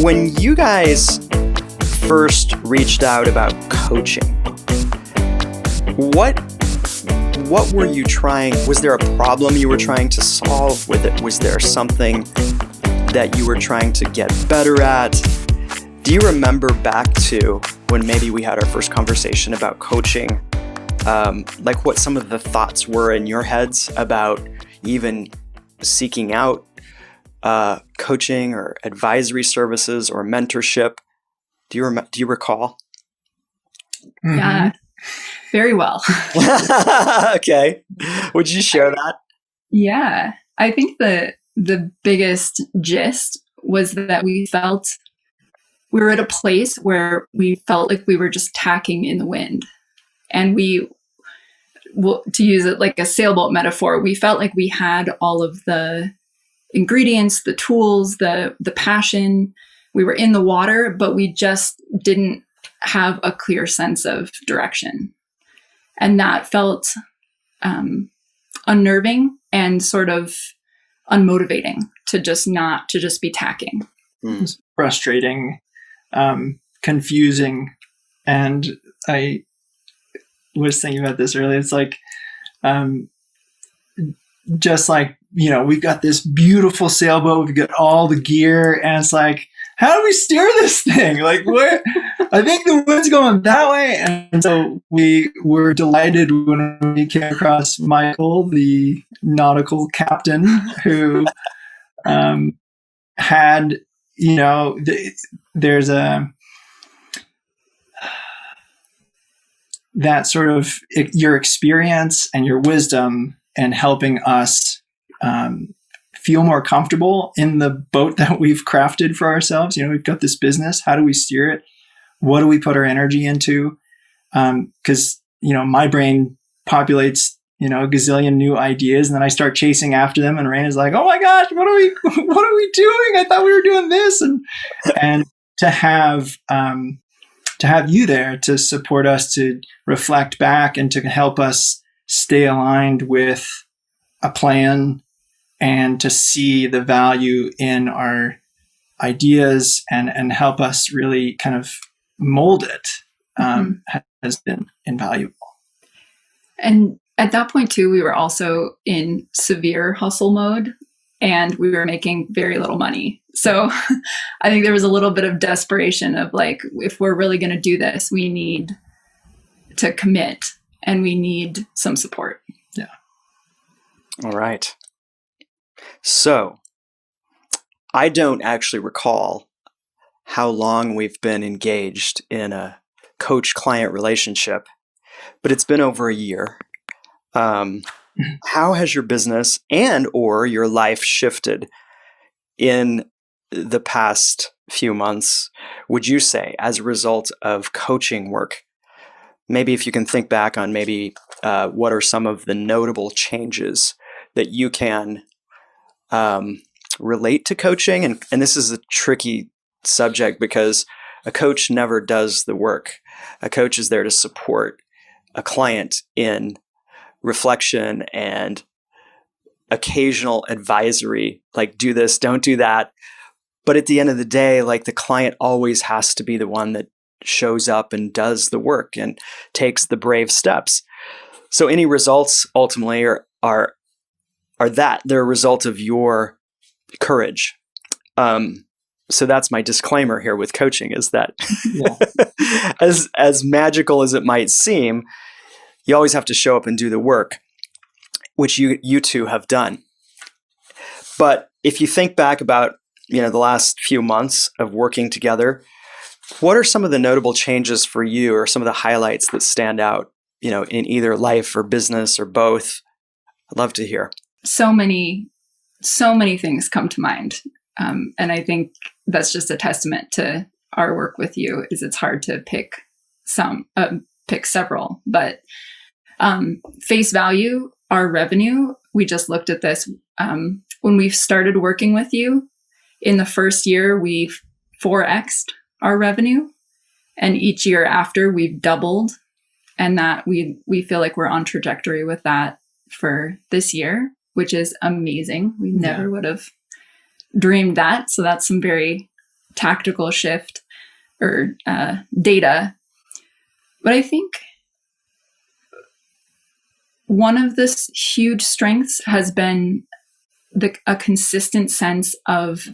When you guys first reached out about coaching, what were you trying? Was there a problem you were trying to solve with it? Was there something that you were trying to get better at? Do you remember back to when maybe we had our first conversation about coaching, like what some of the thoughts were in your heads about even seeking out coaching or advisory services or mentorship? Do you recall? Yeah, very well. Okay. Would you share that? Yeah, I think the biggest gist was that we were at a place where we felt like we were just tacking in the wind. And to use it like a sailboat metaphor, we felt like we had all of the ingredients, the tools, the passion. We were in the water, but we just didn't have a clear sense of direction. And that felt unnerving and sort of unmotivating to just be tacking. It was frustrating, confusing. And I was thinking about this earlier. It's like, just like, we've got this beautiful sailboat, we've got all the gear, and it's like, how do we steer this thing? Like, where? I think the wind's going that way. And so we were delighted when we came across Michael, the nautical captain, who had, there's that sort of your experience and your wisdom and helping us feel more comfortable in the boat that we've crafted for ourselves. We've got this business. How do we steer it? What do we put our energy into? Because, my brain populates, a gazillion new ideas, and then I start chasing after them, and Rain is like, oh my gosh, what are we doing? I thought we were doing this. And to have you there to support us, to reflect back and to help us stay aligned with a plan and to see the value in our ideas and help us really kind of mold it has been invaluable. And at that point too, we were also in severe hustle mode and we were making very little money. So I think there was a little bit of desperation of like, if we're really going to do this, we need to commit and we need some support. Yeah. All right. So I don't actually recall how long we've been engaged in a coach-client relationship, but it's been over a year. How has your business and or your life shifted in the past few months, would you say, as a result of coaching work? Maybe if you can think back on maybe what are some of the notable changes that you can relate to coaching. And this is a tricky subject because a coach never does the work. A coach is there to support a client in reflection and occasional advisory, like do this, don't do that. But at the end of the day, like the client always has to be the one that shows up and does the work and takes the brave steps. So any results ultimately are that they're a result of your courage. So that's my disclaimer here with coaching is that as magical as it might seem, you always have to show up and do the work, which you two have done. But if you think back about, the last few months of working together, what are some of the notable changes for you or some of the highlights that stand out, in either life or business or both? I'd love to hear. So many things come to mind. And I think that's just a testament to our work with you is it's hard to pick several, but face value, our revenue, we just looked at this. When we started working with you in the first year, we've 4x'd our revenue, and each year after we've doubled, and that we feel like we're on trajectory with that for this year, which is amazing. We never would have dreamed that. So that's some very tactical shift or data. But I think one of the huge strengths has been a consistent sense of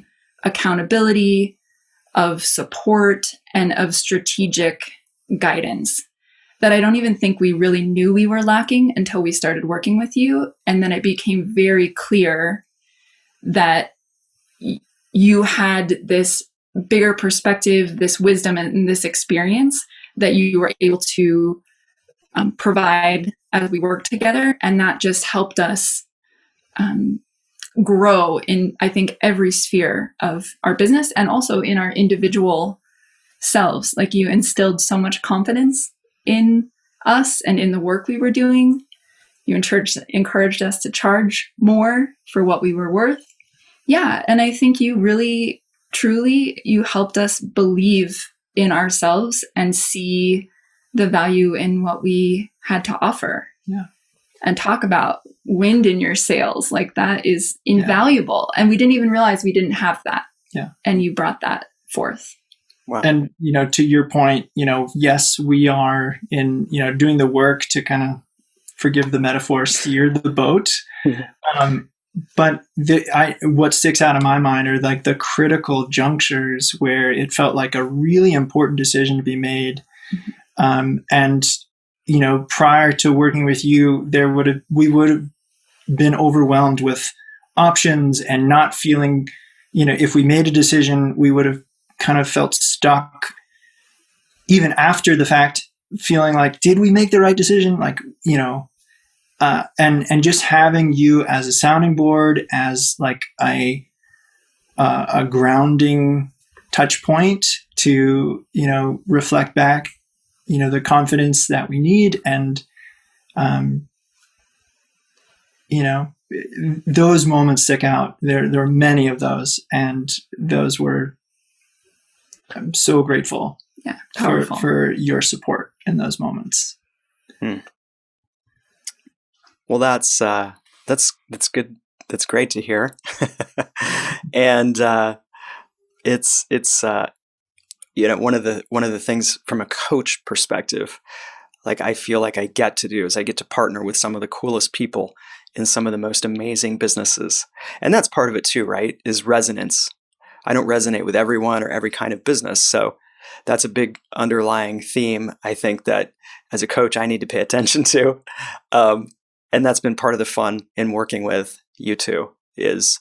accountability, of support, and of strategic guidance that I don't even think we really knew we were lacking until we started working with you. And then it became very clear that you had this bigger perspective, this wisdom, and this experience that you were able to provide as we worked together. And that just helped us grow in, I think, every sphere of our business and also in our individual selves. Like, you instilled so much confidence in us and in the work we were doing. You encouraged us to charge more for what we were worth. Yeah. And I think you really, truly, you helped us believe in ourselves and see the value in what we had to offer. Yeah. And talk about wind in your sails. Like, that is invaluable. And we didn't even realize we didn't have that. Yeah. And you brought that forth. Wow. And, to your point, yes, we are in, doing the work to kind of, forgive the metaphor, steer the boat. But what sticks out in my mind are like the critical junctures where it felt like a really important decision to be made. And, prior to working with you, we would have been overwhelmed with options and not feeling, if we made a decision, we would have kind of felt stuck even after the fact, feeling like, did we make the right decision? Like, and just having you as a sounding board, as like a grounding touch point to, reflect back, the confidence that we need. And, those moments stick out. There are many of those, and I'm so grateful for your support in those moments. Well, that's good. That's great to hear. And it's one of the things from a coach perspective, like, I feel like I get to partner with some of the coolest people in some of the most amazing businesses. And that's part of it too, right? Is resonance. I don't resonate with everyone or every kind of business. So that's a big underlying theme, I think, that as a coach, I need to pay attention to. And that's been part of the fun in working with you two, is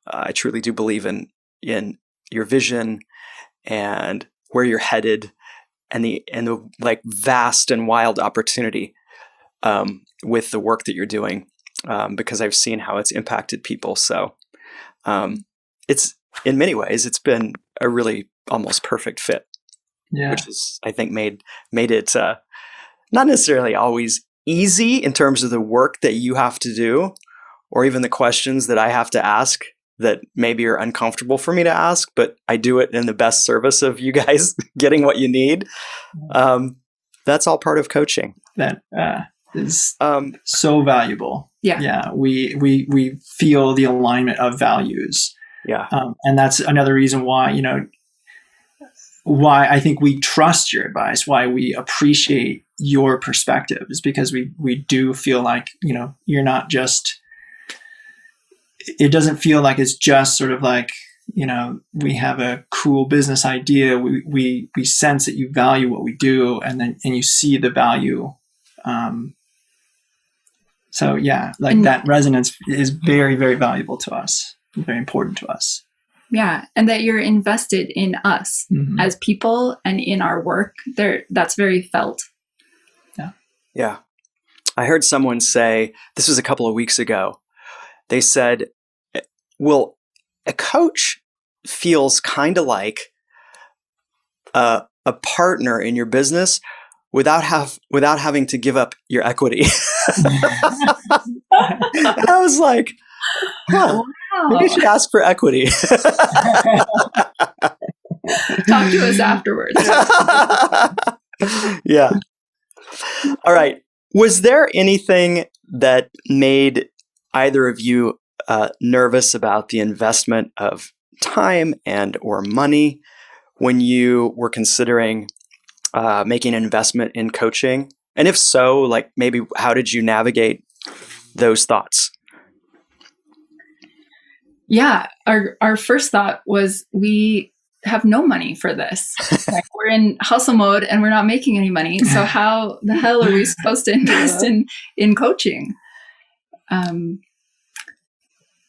I truly do believe in your vision and where you're headed, and the like vast and wild opportunity with the work that you're doing, because I've seen how it's impacted people. So it's, in many ways, it's been a really almost perfect fit, which is, I think, made it not necessarily always easy in terms of the work that you have to do, or even the questions that I have to ask that maybe are uncomfortable for me to ask, but I do it in the best service of you guys getting what you need. That's all part of coaching. That is so valuable. Yeah. Yeah. We feel the alignment of values. Yeah. And that's another reason why, why I think we trust your advice, why we appreciate your perspective, is because we do feel like, you're not just, it doesn't feel like it's just sort of like, we have a cool business idea. We sense that you value what we do, and you see the value. So yeah, like that resonance is very, very valuable to us, very important to us. Yeah. And that you're invested in us as people and in our work there. That's very felt. Yeah. Yeah. I heard someone say, this was a couple of weeks ago, they said, well, a coach feels kind of like a partner in your business without having to give up your equity. And I was like, huh, maybe you should ask for equity. Talk to us afterwards. Yeah. All right. Was there anything that made either of you nervous about the investment of time and or money when you were considering making an investment in coaching? And if so, like maybe how did you navigate those thoughts? Yeah, our first thought was we have no money for this. Like, we're in hustle mode and we're not making any money. So how the hell are we supposed to invest in coaching? And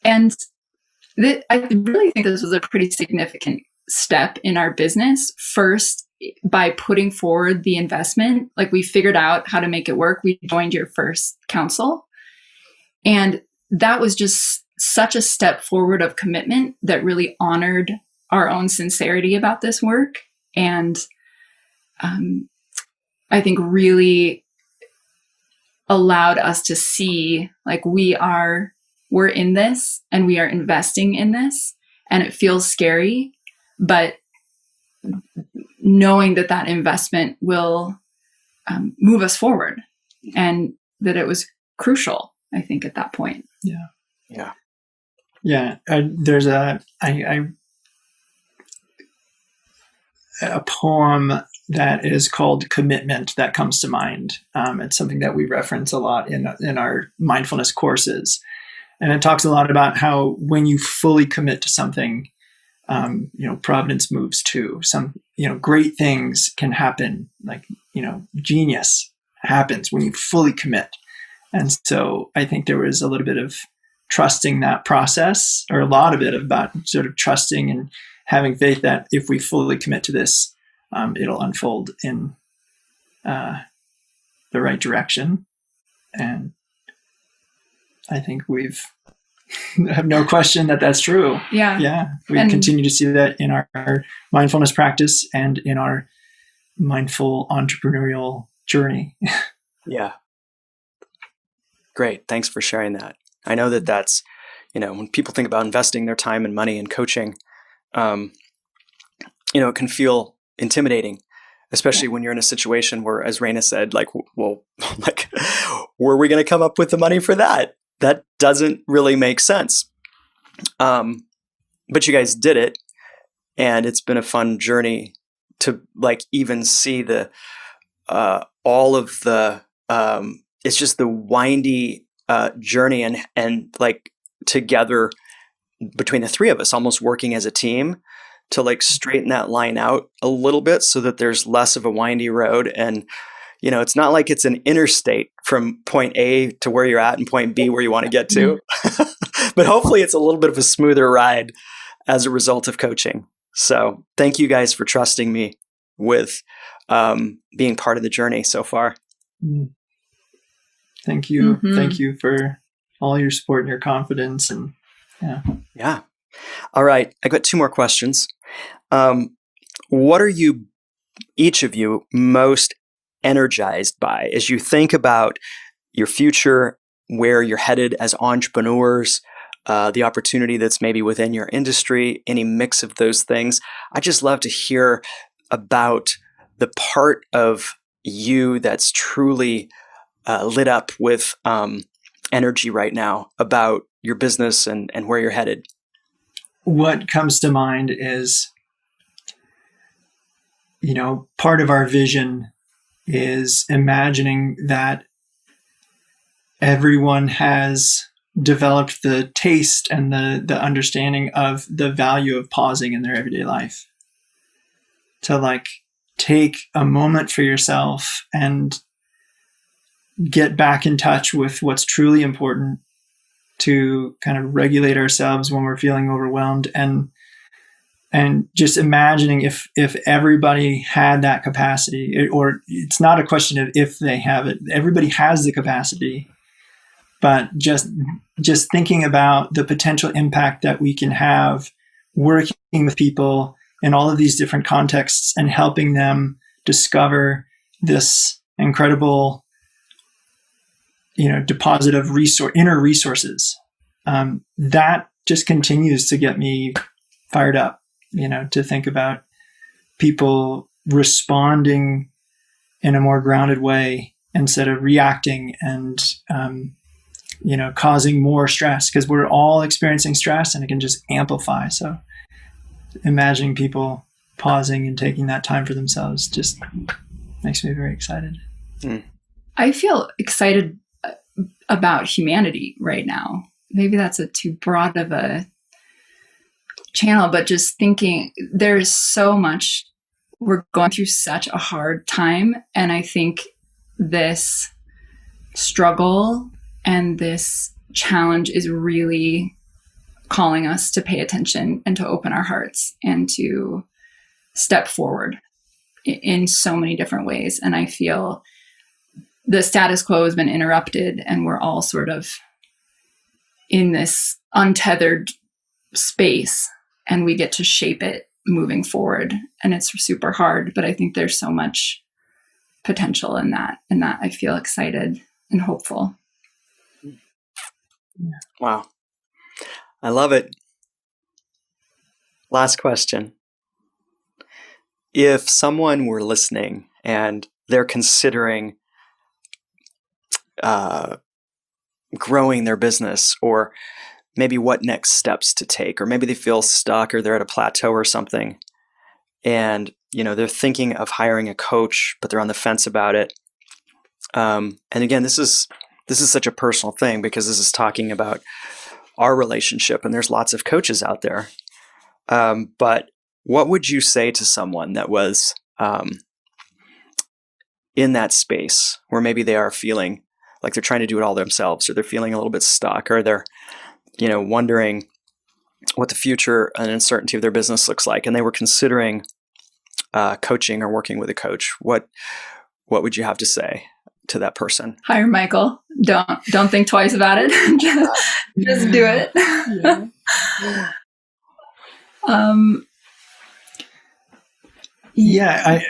I really think this was a pretty significant step in our business. First, by putting forward the investment, like we figured out how to make it work. We joined your first council. And that was just such a step forward of commitment that really honored our own sincerity about this work. And I think really allowed us to see like we're in this and we are investing in this, and it feels scary, but knowing that investment will move us forward, and that it was crucial, I think, at that point. Yeah. There's a poem that is called Commitment that comes to mind. It's something that we reference a lot in our mindfulness courses. And it talks a lot about how when you fully commit to something, providence moves too. Some, great things can happen, like, genius happens when you fully commit. And so I think there was a little bit of trusting that process, or a lot of it about sort of trusting and having faith that if we fully commit to this, it'll unfold in the right direction. And I think have no question that that's true. Yeah. Yeah. We continue to see that in our mindfulness practice and in our mindful entrepreneurial journey. Yeah. Great. Thanks for sharing that. I know that's, when people think about investing their time and money in coaching, it can feel intimidating, especially when you're in a situation where, as Raina said, like, well, like, where are we going to come up with the money for that? That doesn't really make sense. But you guys did it, and it's been a fun journey to like even see the all of the it's just the windy journey and like together between the three of us, almost working as a team to like straighten that line out a little bit so that there's less of a windy road. And it's not like it's an interstate from point A to where you're at and point B where you want to get to. But hopefully it's a little bit of a smoother ride as a result of coaching. So thank you guys for trusting me with being part of the journey so far. Thank you. Mm-hmm. Thank you for all your support and your confidence. And yeah. All right. I got two more questions. What are you, each of you, most energized by as you think about your future, where you're headed as entrepreneurs, the opportunity that's maybe within your industry, any mix of those things? I just love to hear about the part of you that's truly lit up with energy right now about your business and where you're headed. What comes to mind is, part of our vision is imagining that everyone has developed the taste and the understanding of the value of pausing in their everyday life. To like take a moment for yourself and get back in touch with what's truly important, to kind of regulate ourselves when we're feeling overwhelmed, and just imagining if everybody had that capacity, or it's not a question of if they have it, everybody has the capacity, but just thinking about the potential impact that we can have working with people in all of these different contexts and helping them discover this incredible deposit of inner resources. That just continues to get me fired up, to think about people responding in a more grounded way instead of reacting and, causing more stress, because we're all experiencing stress and it can just amplify. So imagining people pausing and taking that time for themselves just makes me very excited. I feel excited about humanity right now. Maybe that's a too broad of a channel, but just thinking there's so much, we're going through such a hard time. And I think this struggle and this challenge is really calling us to pay attention and to open our hearts and to step forward in so many different ways. And I feel the status quo has been interrupted and we're all sort of in this untethered space and we get to shape it moving forward. And it's super hard, but I think there's so much potential in that I feel excited and hopeful. Wow. I love it. Last question. If someone were listening and they're considering growing their business, or maybe what next steps to take, or maybe they feel stuck or they're at a plateau or something, and they're thinking of hiring a coach, but they're on the fence about it. And again, this is such a personal thing because this is talking about our relationship, and there's lots of coaches out there. But what would you say to someone that was in that space where maybe they are feeling like they're trying to do it all themselves, or they're feeling a little bit stuck, or they're wondering what the future and uncertainty of their business looks like, and they were considering coaching or working with a coach? What would you have to say to that person? Hire Michael. Don't think twice about it. just do it. Yeah.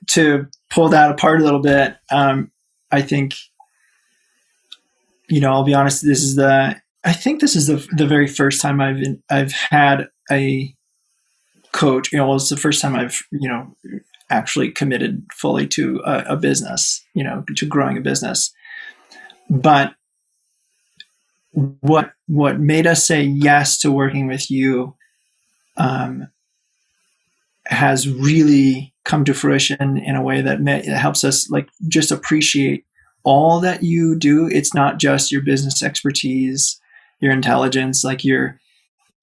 To pull that apart a little bit, I think, I'll be honest. This is the very first time I've had a coach. It's the first time I've actually committed fully to a business, to growing a business. But what made us say yes to working with you has really come to fruition in a way that it helps us just appreciate all that you do. It's not just your business expertise, your intelligence, your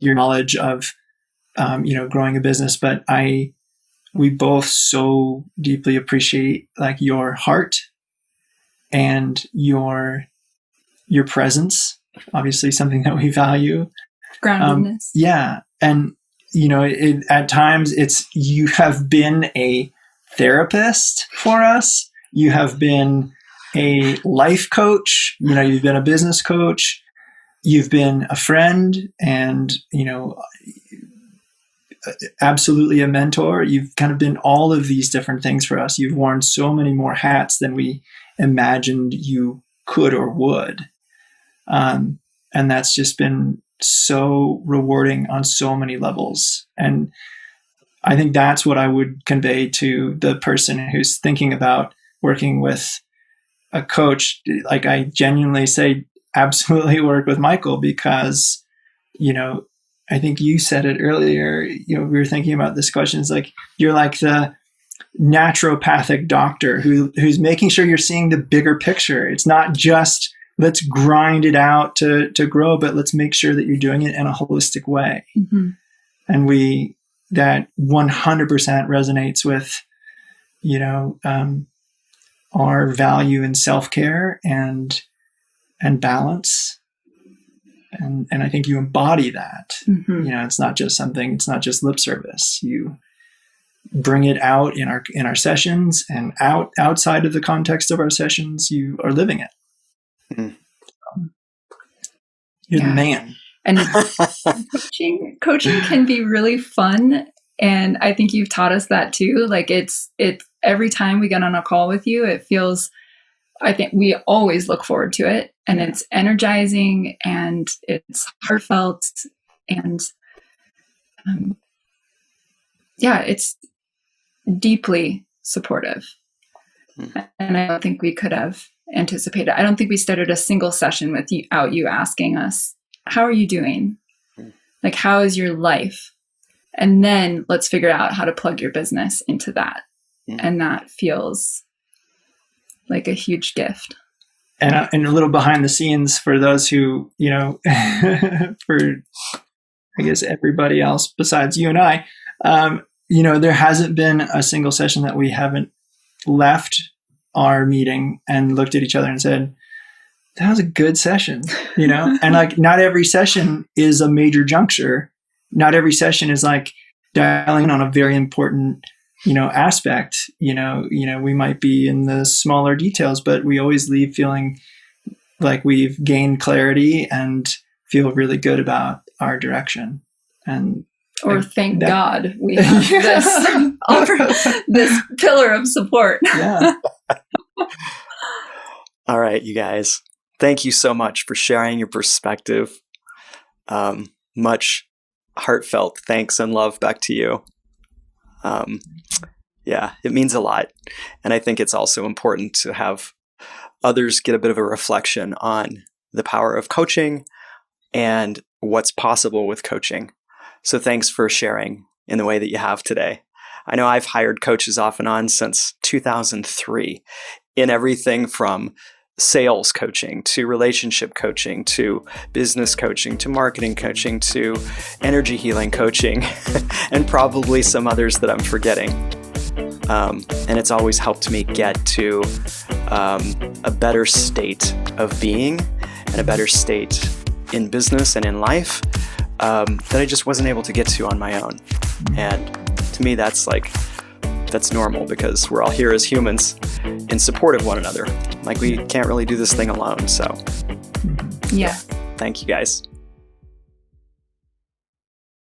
knowledge of growing a business, but we both so deeply appreciate your heart and your presence. Obviously, something that we value. Groundedness. Yeah, and at times you have been a therapist for us. You have been a life coach. You've been a business coach. You've been a friend, and absolutely a mentor. You've kind of been all of these different things for us. You've worn so many more hats than we imagined you could or would. And that's just been so rewarding on so many levels. And I think that's what I would convey to the person who's thinking about working with a coach. I genuinely say, absolutely work with Michael, because, I think you said it earlier, we were thinking about this question. It's you're like the naturopathic doctor who's making sure you're seeing the bigger picture. It's not just let's grind it out to grow, but let's make sure that you're doing it in a holistic way. Mm-hmm. And that 100% resonates with, our value in self-care and balance. And I think you embody that. Mm-hmm. It's not just lip service. You bring it out in our sessions, and outside of the context of our sessions, you are living it. Mm-hmm. You're the man. And coaching can be really fun. And I think you've taught us that too. It's every time we get on a call with you, it feels, I think we always look forward to it, and it's energizing and it's heartfelt, and it's deeply supportive. And I don't think we could have anticipated. I don't think we started a single session without you asking us, how are you doing? How is your life? And then let's figure out how to plug your business into that. And that feels like a huge gift. And a little behind the scenes for those who, for I guess everybody else besides you and I, there hasn't been a single session that we haven't left our meeting and looked at each other and said, that was a good session, and like not every session is a major juncture. Not every session is like dialing in on a very important, aspect. We might be in the smaller details, but we always leave feeling like we've gained clarity and feel really good about our direction. And thank God we have this pillar of support. Yeah. All right, you guys. Thank you so much for sharing your perspective. Much heartfelt thanks and love back to you. It means a lot. And I think it's also important to have others get a bit of a reflection on the power of coaching and what's possible with coaching. So thanks for sharing in the way that you have today. I know I've hired coaches off and on since 2003 in everything from sales coaching to relationship coaching to business coaching to marketing coaching to energy healing coaching and probably some others that I'm forgetting. And it's always helped me get to a better state of being and a better state in business and in life that I just wasn't able to get to on my own. And to me, that's normal because we're all here as humans in support of one another. Like we can't really do this thing alone. So yeah. Thank you guys.